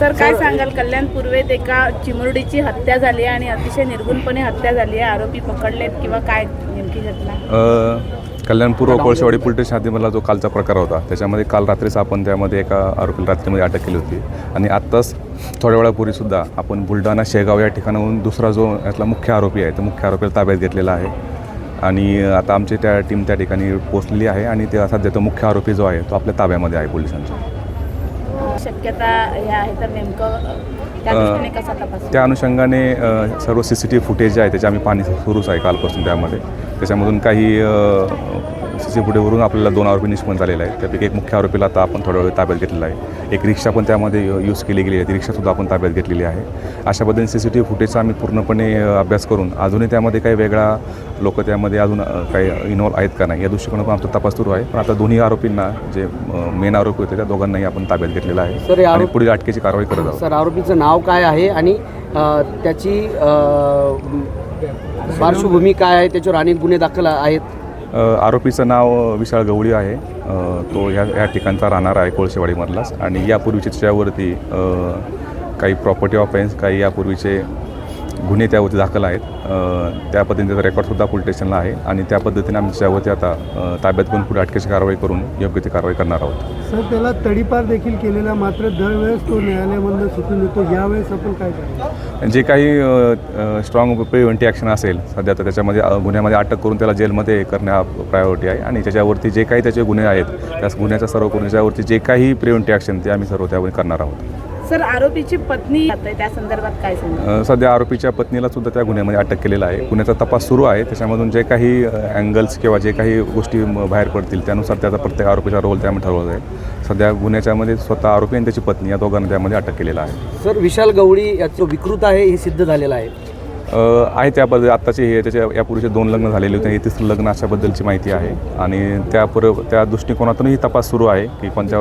Sir काय सांगाल, कल्याण पूर्वेत एका चिमुरडीची हत्या झाली आणि अतिशय निर्गुणपणे हत्या झाली आहे, आरोपी पकडलेत किंवा काय नेमकी घटना? कल्याण पूर्व कोळशेवाडी पोलीस स्टेशन हद्दीमधला जो कालचा प्रकार होता त्याच्यामध्ये काल रात्रीच आपण त्यामध्ये एका आरोपीला रात्रीमध्ये अटक केली होती आणि आत्ताच थोड्या वेळापूर्वीसुद्धा आपण बुलढाणा शेगाव या ठिकाणाहून दुसरा जो यातला मुख्य आरोपी आहे तो मुख्य आरोपीला ताब्यात घेतलेला आहे आणि आता आमची टीम त्या ठिकाणी पोहोचलेली आहे आणि ते सध्या तो मुख्य आरोपी जो आहे तो आपल्या ताब्यामध्ये आहे पोलिसांच्या. शक्यता हे आहे तर नेमकं त्या दृष्टीने कसा तपास? त्या अनुषंगाने सर्व CCTV फुटेज जे आहे त्याचे आम्ही पाहणी सुरूच आहे कालपासून. त्याच्यामधून काही CCTV फुटेजवरून आपल्याला 2 आरोपी निष्पन्न झालेले आहेत. त्यापैकी एक मुख्य आरोपीला आता आपण थोड्या वेळ ताब्यात घेतलेला आहे. एक रिक्षा पण त्यामध्ये यूज केली गेली आहे, ती रिक्षासुद्धा आपण ताब्यात घेतलेली आहे. अशा पद्धतीने CCTV फुटेजचा आम्ही पूर्णपणे अभ्यास करून अजूनही त्यामध्ये काही वेगळा लोक त्यामध्ये अजून काही इन्व्हॉल्व आहेत का नाही या दृष्टिकोनातून आमचा तपास सुरू आहे. पण आता दोन्ही आरोपींना जे मेन आरोपी होते त्या दोघांनाही आपण ताब्यात घेतलेलं आहे आणि पुढील अटकेची कारवाई करत आहोत. सर, आरोपीचं नाव काय आहे आणि त्याची पार्श्वभूमी काय आहे, त्याच्यावर अनेक गुन्हे दाखल आहेत? आरोपीचं नाव विशाल गवळी आहे. तो या ठिकाणचा राहणार आहे कोळशेवाडीमधलाच आणि यापूर्वीचे त्याच्यावरती काही प्रॉपर्टी ऑफेन्स काही यापूर्वीचे गुन्हे त्यावरती दाखल आहेत. त्या पद्धतीचा रेकॉर्डसुद्धा पोलीस स्टेशनला आहे आणि त्या पद्धतीने आम्ही त्यावरती आता ताब्यात घेऊन पुढे अटकेची कारवाई करून योग्य ती कारवाई करणार आहोत. सर, त्याला तडीपार देखील केलेला, मात्र दरवेळेस तो न्यायालयामधून सुटून येतो. यावेळेस आपण काय करतो? जे काही स्ट्रॉंग प्रिव्हेंटिव्ह ॲक्शन असेल सध्या तर त्याच्यामध्ये गुन्ह्यामध्ये अटक करून त्याला जेलमध्ये करणे हा प्रायोरिटी आहे आणि त्याच्यावरती जे काही त्याचे गुन्हे आहेत त्या गुन्ह्याचा सर्व करून त्याच्यावरती जे काही प्रिव्हेंटिव्ह ॲक्शन ते आम्ही सर्व त्यावर करणार आहोत. सर, आरोपीची पत्नी त्या संदर्भात काय सांगा? सध्या आरोपीच्या पत्नीला सुद्धा त्या गुन्ह्यामध्ये अटक केलेला आहे. गुन्ह्याचा तपास सुरू आहे. त्याच्यामधून जे काही अँगल्स किंवा जे काही गोष्टी बाहेर पडतील त्यानुसार त्याचा प्रत्येक आरोपीचा रोल त्यामध्ये ठरवला जाईल. सध्या गुन्ह्याच्यामध्ये स्वतः आरोपी आणि त्याची पत्नी या दोघांना त्यामध्ये अटक केलेला आहे. सर, विशाल गवळी याचं विकृत आहे हे सिद्ध झालेलं आहे. त्याबद्दल आत्ताचे हे त्याच्या यापूर्वीचे 2 लग्न झालेले होते, हे 3रं लग्न अशाबद्दलची माहिती आहे आणि त्या दृष्टिकोनातूनही तपास सुरू आहे की कोणत्या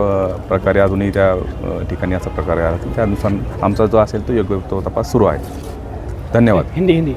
प्रकारे अजूनही त्या ठिकाणी असा प्रकारे आहे त्यानुसार आमचा जो असेल तो योग्य तो तपास सुरू आहे. धन्यवाद. हिंदी